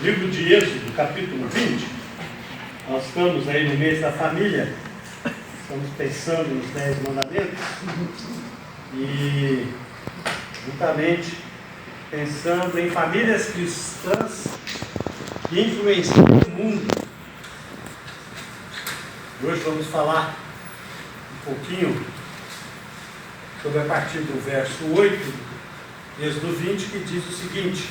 livro de Êxodo, capítulo 20. Nós estamos aí no mês da família, estamos pensando nos 10 mandamentos e juntamente pensando em famílias cristãs que influenciam o mundo. E hoje vamos falar um pouquinho sobre a partir do verso 8, Êxodo 20, que diz o seguinte: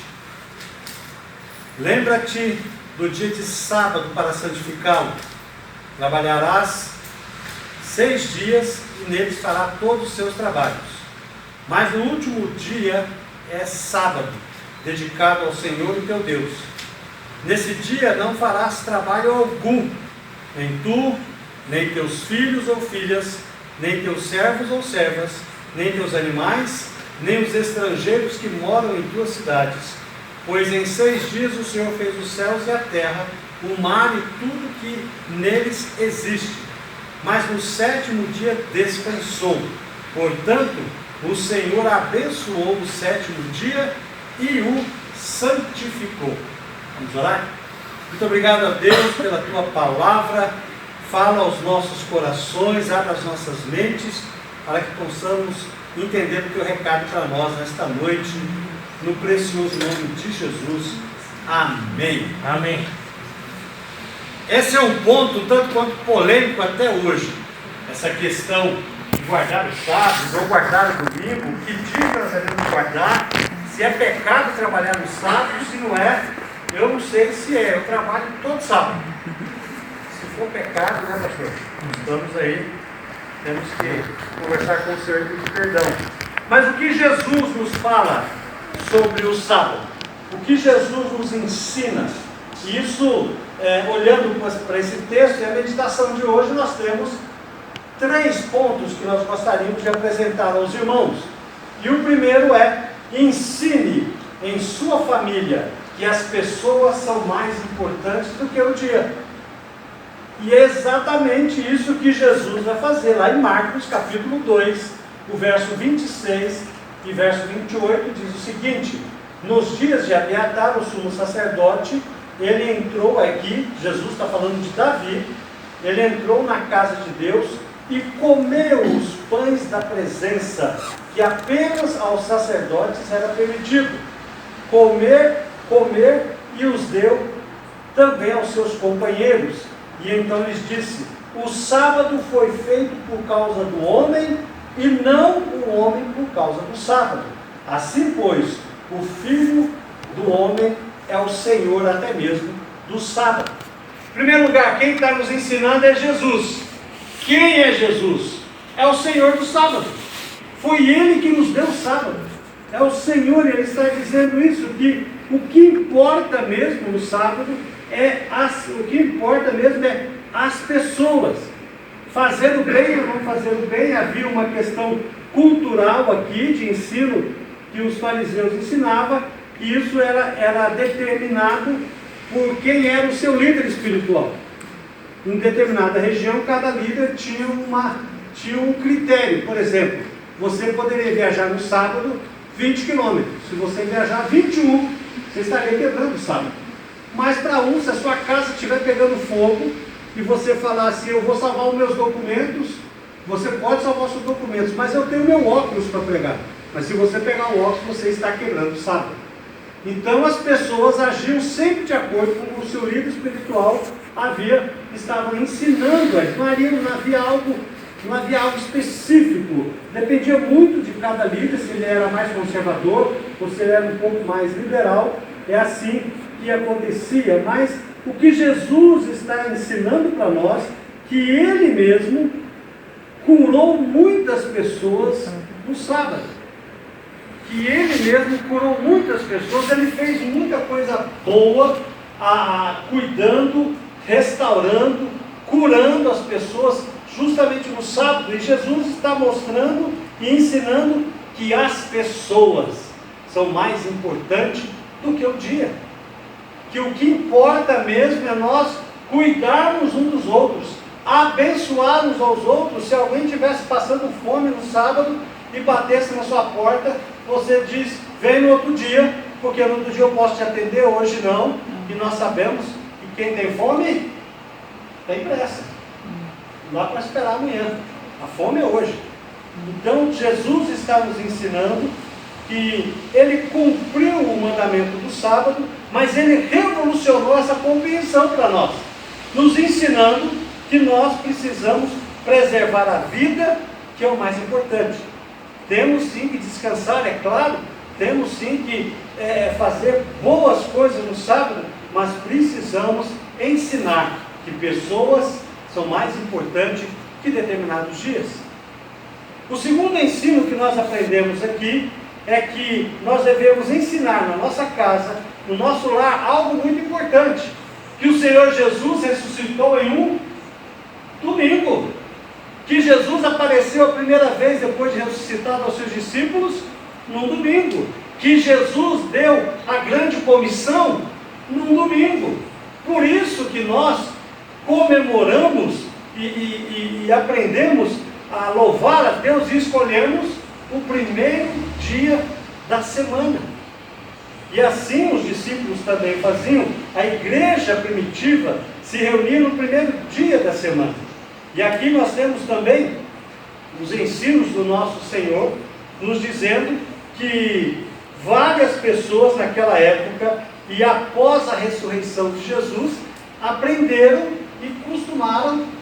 lembra-te do dia de sábado para santificá-lo. Trabalharás 6 dias e neles fará todos os seus trabalhos. Mas no último dia é sábado, dedicado ao Senhor teu Deus. Nesse dia não farás trabalho algum, nem tu, nem teus filhos ou filhas, nem teus servos ou servas, nem teus animais, nem os estrangeiros que moram em tuas cidades. Pois em 6 dias o Senhor fez os céus e a terra, o mar e tudo que neles existe. Mas no 7º dia descansou. Portanto, o Senhor abençoou o 7º dia e o santificou. Vamos orar? Muito obrigado a Deus pela tua palavra. Fala aos nossos corações, abre as nossas mentes, para que possamos entender o teu recado para nós nesta noite, no precioso nome de Jesus. Amém. Amém. Esse é um ponto tanto quanto polêmico até hoje, essa questão de guardar o sábado ou guardar o domingo. Que dia nós devemos guardar? Se é pecado trabalhar no sábado, se não é, eu não sei se é. Eu trabalho todo sábado. Se for pecado, né, pastor? Estamos aí, temos que conversar com o Senhor e pedir perdão. Mas o que Jesus nos fala sobre o sábado? O que Jesus nos ensina? Isso, olhando para esse texto e a meditação de hoje, nós temos 3 pontos que nós gostaríamos de apresentar aos irmãos. E o primeiro é: ensine em sua família que as pessoas são mais importantes do que o dia. E é exatamente isso que Jesus vai fazer lá em Marcos capítulo 2, o verso 26 e verso 28 diz o seguinte: nos dias de Abiatar, o sumo sacerdote, ele entrou aqui, Jesus está falando de Davi, ele entrou na casa de Deus e comeu os pães da presença, que apenas aos sacerdotes era permitido comer, e os deu também aos seus companheiros. E então lhes disse: o sábado foi feito por causa do homem, e não o homem por causa do sábado. Assim, pois, o Filho do homem é o Senhor até mesmo do sábado. Em primeiro lugar, quem está nos ensinando é Jesus. Quem é Jesus? É o Senhor do sábado. Foi Ele que nos deu o sábado. É o Senhor, Ele está dizendo isso, que o que importa mesmo no sábado é as pessoas. Fazer o bem ou não fazer o bem. Havia uma questão cultural aqui, de ensino, que os fariseus ensinavam, que isso era determinado por quem era o seu líder espiritual. Em determinada região, cada líder tinha um critério. Por exemplo, você poderia viajar no sábado 20 quilômetros. Se você viajar 21, você estaria quebrando o sábado. Mas para se a sua casa estiver pegando fogo e você falar assim: eu vou salvar os meus documentos, você pode salvar os seus documentos, mas eu tenho meu óculos para pregar. Mas se você pegar o óculos, você está quebrando o sábado. Então as pessoas agiam sempre de acordo com o que o seu líder espiritual estava ensinando a eles. Não havia algo específico. Dependia muito de cada líder, se ele era mais conservador ou se ele era um pouco mais liberal. É assim que acontecia. Mas o que Jesus está ensinando para nós, que Ele mesmo curou muitas pessoas no sábado. Que Ele mesmo curou muitas pessoas. Ele fez muita coisa boa, cuidando, restaurando, curando as pessoas justamente no sábado. E Jesus está mostrando e ensinando que as pessoas são mais importantes do que o dia. Que o que importa mesmo é nós cuidarmos uns dos outros, abençoar uns aos outros. Se alguém estivesse passando fome no sábado e batesse na sua porta, você diz: vem no outro dia, porque no outro dia eu posso te atender, hoje não. que nós sabemos que quem tem fome tem pressa. Não dá para esperar amanhã. A fome é hoje. Então Jesus está nos ensinando que Ele cumpriu o mandamento do sábado, mas Ele revolucionou essa compreensão para nós, nos ensinando que nós precisamos preservar a vida, que é o mais importante. Temos sim que descansar, é claro, temos sim que fazer boas coisas no sábado, mas precisamos ensinar que pessoas são mais importantes que determinados dias. O segundo ensino que nós aprendemos aqui é que nós devemos ensinar na nossa casa, no nosso lar, algo muito importante, que o Senhor Jesus ressuscitou em um domingo, que Jesus apareceu a primeira vez depois de ressuscitado aos seus discípulos num domingo, que Jesus deu a grande comissão num domingo. Por isso que nós comemoramos e aprendemos a louvar a Deus e escolhemos o primeiro dia da semana. E assim os discípulos também faziam. A igreja primitiva se reunia no primeiro dia da semana. E aqui nós temos também os ensinos do nosso Senhor, nos dizendo que várias pessoas naquela época e após a ressurreição de Jesus aprenderam e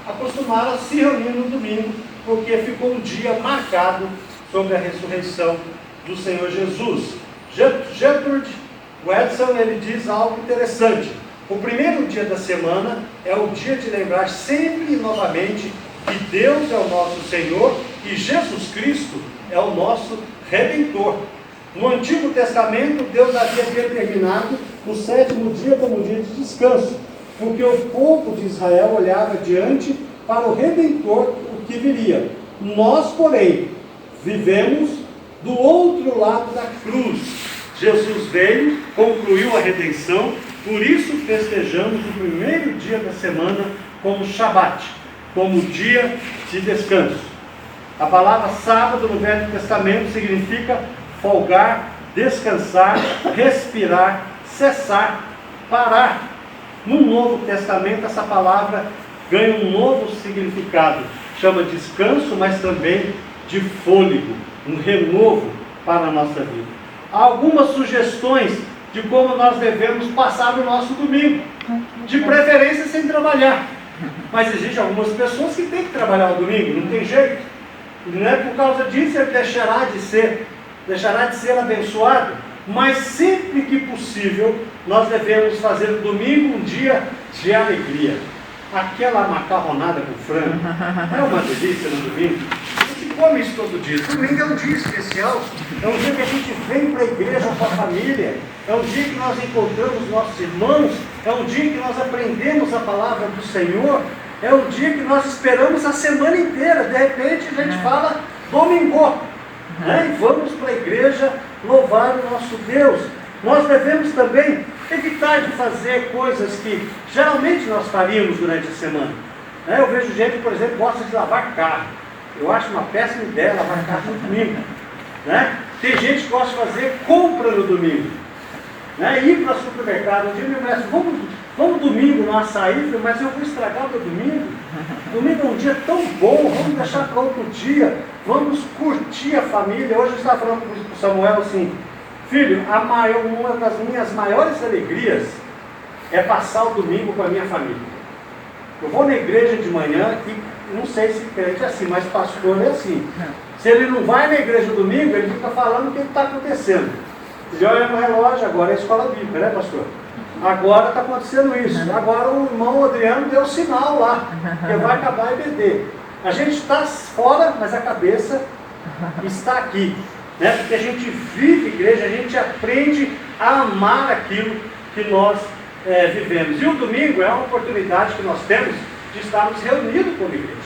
acostumaram a se reunir no domingo, porque ficou um dia marcado sobre a ressurreição do Senhor Jesus. Gertrude Wedson, ele diz algo interessante. O primeiro dia da semana é o dia de lembrar sempre e novamente que Deus é o nosso Senhor e Jesus Cristo é o nosso Redentor. No Antigo Testamento, Deus havia determinado o sétimo dia como dia de descanso, porque o povo de Israel olhava diante para o Redentor, o que viria. Nós, porém, vivemos do outro lado da cruz. Jesus veio, concluiu a redenção, por isso festejamos o primeiro dia da semana como Shabat, como dia de descanso. A palavra sábado no Velho Testamento significa folgar, descansar, respirar, cessar, parar. No Novo Testamento essa palavra ganha um novo significado, chama descanso, mas também de fôlego, um renovo para a nossa vida. Há algumas sugestões de como nós devemos passar o nosso domingo, de preferência sem trabalhar, mas existem algumas pessoas que têm que trabalhar o domingo, não tem jeito, não é por causa disso ele deixará de ser abençoado, mas sempre que possível nós devemos fazer o domingo um dia de alegria. Aquela macarronada com frango é uma delícia no domingo. A gente come isso todo dia. Domingo é um dia especial, é um dia que a gente vem para a igreja com a família, é um dia que nós encontramos nossos irmãos, é um dia que nós aprendemos a palavra do Senhor, é um dia que nós esperamos a semana inteira. De repente a gente fala domingo, né? E vamos para a igreja louvar o nosso Deus. Nós devemos também evitar de fazer coisas que geralmente nós faríamos durante a semana. Eu vejo gente, por exemplo, que gosta de lavar carro. Eu acho uma péssima ideia lavar carro no domingo. Tem gente que gosta de fazer compra no domingo. Ir para o supermercado. Um dia minha mulher disse, vamos domingo no açaí. Eu falei, mas eu vou estragar o meu domingo. Domingo é um dia tão bom, vamos deixar para outro dia. Vamos curtir a família. Hoje eu estava falando com o Samuel assim, filho, uma das minhas maiores alegrias é passar o domingo com a minha família. Eu vou na igreja de manhã e não sei se crente é assim, mas pastor é assim. Se ele não vai na igreja no domingo, ele fica falando o que está acontecendo. Ele olha no relógio, agora é a escola bíblica, né, pastor? Agora está acontecendo isso. Agora o irmão Adriano deu sinal lá, que vai acabar a EBD. A gente está fora, mas a cabeça está aqui. Porque a gente vive igreja, a gente aprende a amar aquilo que nós vivemos. E o domingo é uma oportunidade que nós temos de estarmos reunidos como igreja,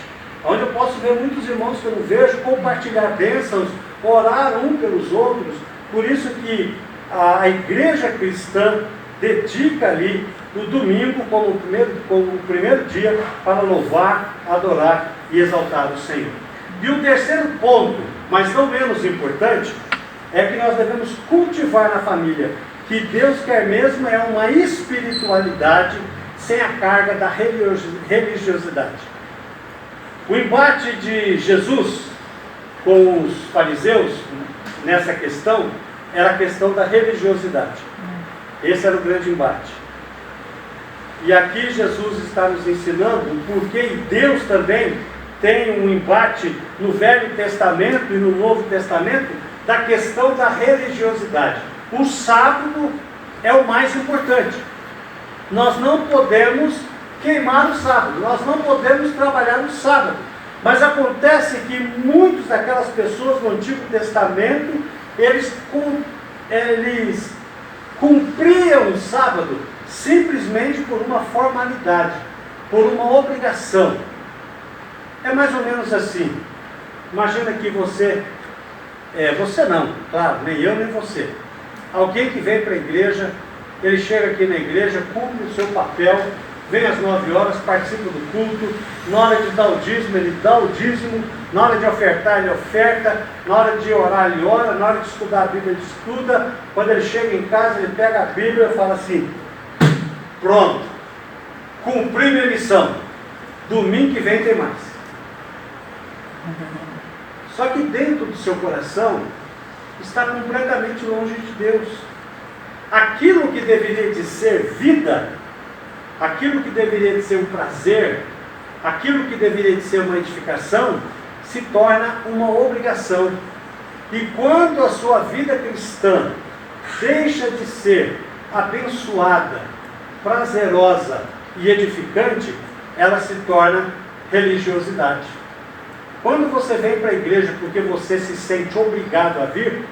onde eu posso ver muitos irmãos que eu não vejo, compartilhar bênçãos, orar um pelos outros. Por isso que a igreja cristã dedica ali o domingo como o primeiro dia para louvar, adorar e exaltar o Senhor. E o terceiro ponto, mas não menos importante, é que nós devemos cultivar na família que Deus quer mesmo é uma espiritualidade sem a carga da religiosidade. O embate de Jesus com os fariseus nessa questão era a questão da religiosidade. Esse era o grande embate. E aqui Jesus está nos ensinando porque Deus também tem um embate no Velho Testamento e no Novo Testamento da questão da religiosidade. O sábado é o mais importante. Nós não podemos queimar o sábado, nós não podemos trabalhar no sábado. Mas acontece que muitas daquelas pessoas no Antigo Testamento, eles cumpriam o sábado simplesmente por uma formalidade, por uma obrigação. É mais ou menos assim. Imagina que você não, claro, nem eu nem você. Alguém que vem para a igreja, ele chega aqui na igreja, cumpre o seu papel, vem às 9 horas, participa do culto, na hora de dar o dízimo, ele dá o dízimo, na hora de ofertar, ele oferta, na hora de orar, ele ora, na hora de estudar a Bíblia, ele estuda, quando ele chega em casa, ele pega a Bíblia e fala assim: pronto, cumpri minha missão, domingo que vem tem mais. Só que dentro do seu coração está completamente longe de Deus. Aquilo que deveria de ser vida, aquilo que deveria de ser um prazer, aquilo que deveria de ser uma edificação, se torna uma obrigação. E quando a sua vida cristã deixa de ser abençoada, prazerosa e edificante, ela se torna religiosidade. Quando você vem para a igreja porque você se sente obrigado a vir,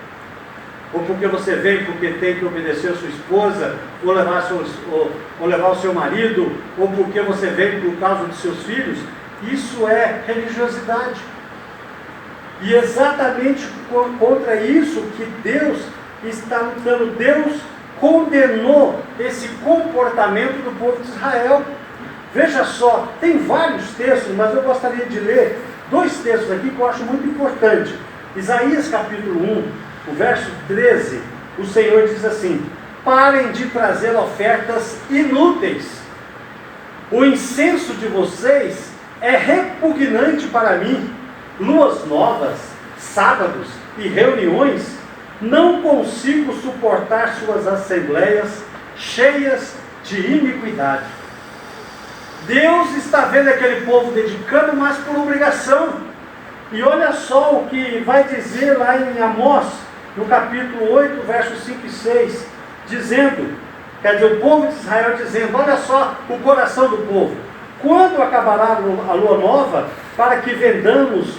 ou porque você vem porque tem que obedecer a sua esposa, ou levar o seu marido, ou porque você vem por causa dos seus filhos, isso é religiosidade. E exatamente contra isso que Deus está lutando. Deus condenou esse comportamento do povo de Israel. Veja só, tem vários textos, mas eu gostaria de ler 2 textos aqui que eu acho muito importante. Isaías capítulo 1, o verso 13, o Senhor diz assim: parem de trazer ofertas inúteis. O incenso de vocês é repugnante para mim. Luas novas, sábados e reuniões, não consigo suportar suas assembleias cheias de iniquidade. Deus está vendo aquele povo dedicando, mas por obrigação. E olha só o que vai dizer lá em Amós, no capítulo 8, versos 5 e 6, dizendo, quer dizer, o povo de Israel dizendo, olha só o coração do povo: quando acabará a lua nova, para que vendamos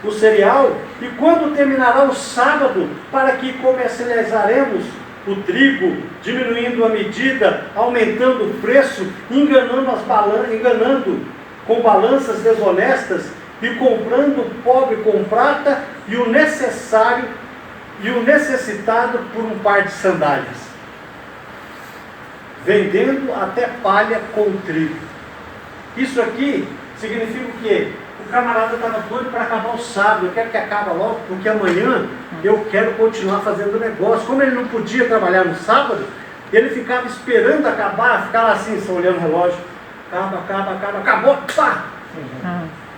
o cereal, e quando terminará o sábado, para que comercializaremos o trigo, diminuindo a medida, aumentando o preço, enganando com balanças desonestas, e comprando o pobre com prata, e o necessário e o necessitado por um par de sandálias, vendendo até palha com trigo. Isso aqui significa o quê? O camarada estava doido para acabar o sábado. Eu quero que acabe logo, porque amanhã eu quero continuar fazendo negócio. Como ele não podia trabalhar no sábado, ele ficava esperando acabar, ficava assim, só olhando o relógio. Acabou, pá!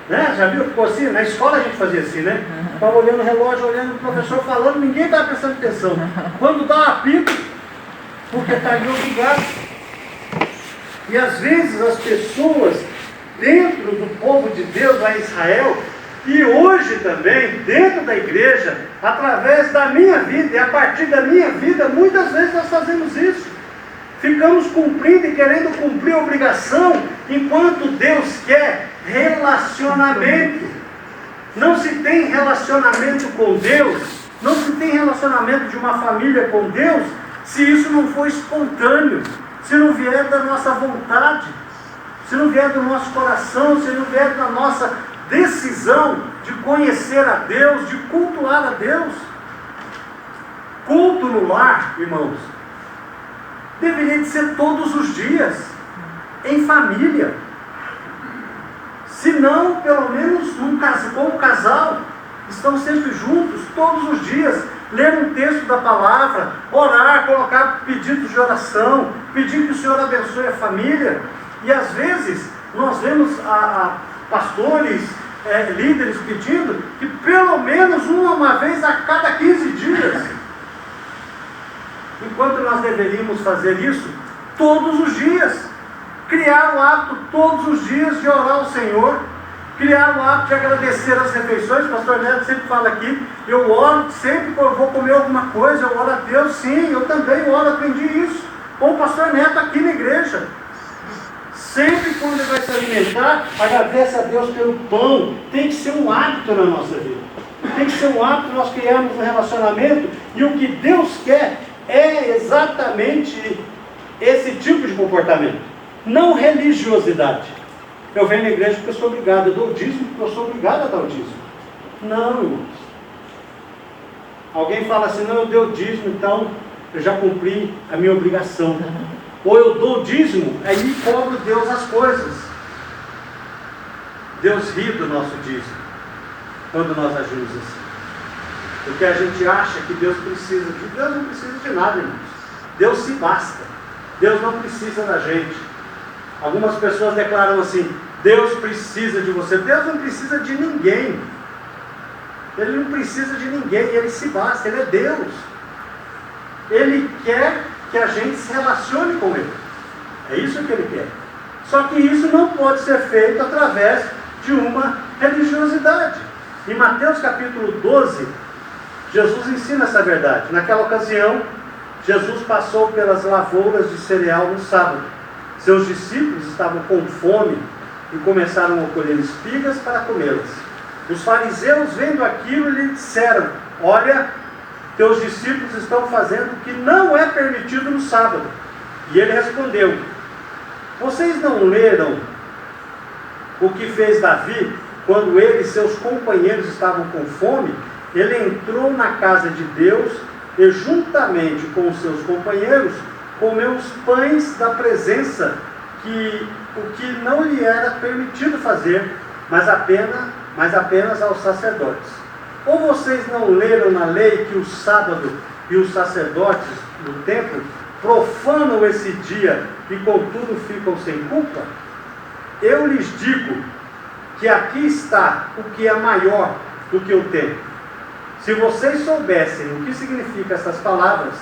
Né? Já viu? Ficou assim? Na escola a gente fazia assim, né? Estava olhando o relógio, olhando o professor falando, ninguém estava prestando atenção. Quando dá um apito, porque está ali obrigado. E às vezes as pessoas dentro do povo de Deus lá em Israel, e hoje também dentro da igreja, através da minha vida e a partir da minha vida, muitas vezes nós fazemos isso. Ficamos cumprindo e querendo cumprir a obrigação, enquanto Deus quer relacionamento. Não se tem relacionamento com Deus, não se tem relacionamento de uma família com Deus, se isso não for espontâneo, se não vier da nossa vontade, se não vier do nosso coração, se não vier da nossa decisão de conhecer a Deus, de cultuar a Deus. Culto no lar, irmãos, deveria de ser todos os dias, em família. Se não, pelo menos com o casal, estão sempre juntos, todos os dias, ler um texto da palavra, orar, colocar pedidos de oração, pedir que o Senhor abençoe a família. E às vezes nós vemos pastores, líderes pedindo que pelo menos uma vez a cada 15 dias, enquanto nós deveríamos fazer isso todos os dias, criar o hábito todos os dias de orar ao Senhor, criar o hábito de agradecer as refeições. O pastor Neto sempre fala aqui, eu oro sempre que eu vou comer alguma coisa, eu oro a Deus. Sim, eu também oro, aprendi isso com o pastor Neto aqui na igreja. Sempre quando ele vai se alimentar, agradece a Deus pelo pão. Tem que ser um hábito na nossa vida. Tem que ser um hábito nós criarmos um relacionamento. E o que Deus quer é exatamente esse tipo de comportamento. Não religiosidade. Eu venho na igreja porque eu sou obrigado, eu dou o dízimo porque eu sou obrigado a dar o dízimo. Não, irmãos. Alguém fala assim, não, eu dei o dízimo, então eu já cumpri a minha obrigação. Ou eu dou o dízimo, aí cobro Deus as coisas. Deus ri do nosso dízimo quando nós agimos assim. Porque a gente acha que Deus precisa de... Deus não precisa de nada, irmãos. Deus se basta. Deus não precisa da gente. Algumas pessoas declaram assim, Deus precisa de você. Deus não precisa de ninguém. Ele não precisa de ninguém, Ele se basta, Ele é Deus. Ele quer que a gente se relacione com Ele. É isso que Ele quer. Só que isso não pode ser feito através de uma religiosidade. Em Mateus capítulo 12, Jesus ensina essa verdade. Naquela ocasião, Jesus passou pelas lavouras de cereal no sábado. Seus discípulos estavam com fome e começaram a colher espigas para comê-las. Os fariseus, vendo aquilo, lhe disseram, olha, teus discípulos estão fazendo o que não é permitido no sábado. E ele respondeu, vocês não leram o que fez Davi, quando ele e seus companheiros estavam com fome? Ele entrou na casa de Deus e juntamente com os seus companheiros, comeu os pães da presença, o que não lhe era permitido fazer, mas apenas aos sacerdotes. Ou vocês não leram na lei que o sábado e os sacerdotes do templo profanam esse dia e contudo ficam sem culpa? Eu lhes digo que aqui está o que é maior do que o templo. Se vocês soubessem o que significam essas palavras,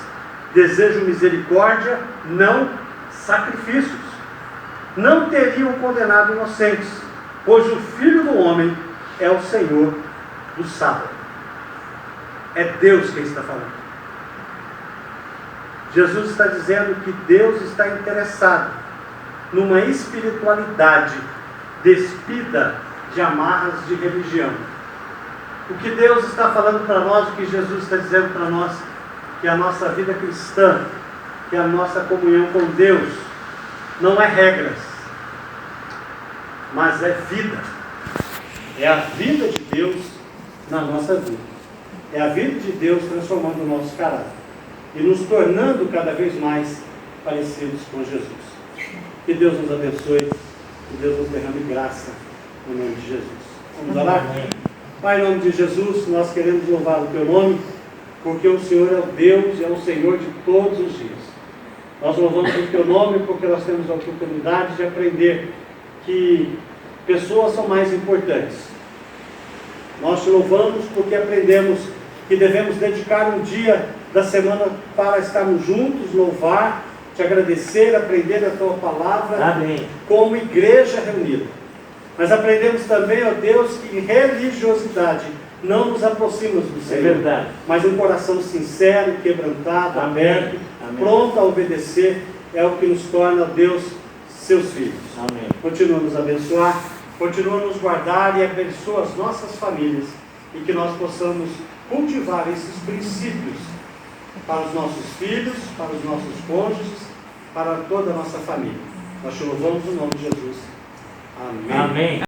desejo misericórdia, não sacrifícios, não teriam condenado inocentes, pois o Filho do Homem é o Senhor do sábado. É Deus quem está falando. Jesus está dizendo que Deus está interessado numa espiritualidade despida de amarras de religião. O que Deus está falando para nós, o que Jesus está dizendo para nós, que a nossa vida cristã, que a nossa comunhão com Deus, não é regras, mas é vida. É a vida de Deus na nossa vida. É a vida de Deus transformando o nosso caráter e nos tornando cada vez mais parecidos com Jesus. Que Deus nos abençoe, que Deus nos derrame graça no nome de Jesus. Vamos orar? Pai, em nome de Jesus, nós queremos louvar o Teu nome, porque o Senhor é o Deus e é o Senhor de todos os dias. Nós louvamos o Teu nome porque nós temos a oportunidade de aprender que pessoas são mais importantes. Nós Te louvamos porque aprendemos que devemos dedicar um dia da semana para estarmos juntos, louvar, Te agradecer, aprender a Tua palavra. Amém. Como igreja reunida. Mas aprendemos também, ó Deus, que religiosidade não nos aproxima do Senhor. É verdade. Mas um coração sincero, quebrantado, aberto, pronto a obedecer, é o que nos torna, ó Deus, Seus filhos. Amém. Continua a nos abençoar, continua a nos guardar e abençoa as nossas famílias, e que nós possamos cultivar esses princípios para os nossos filhos, para os nossos cônjuges, para toda a nossa família. Nós Te louvamos no nome de Jesus. Amém. Amém.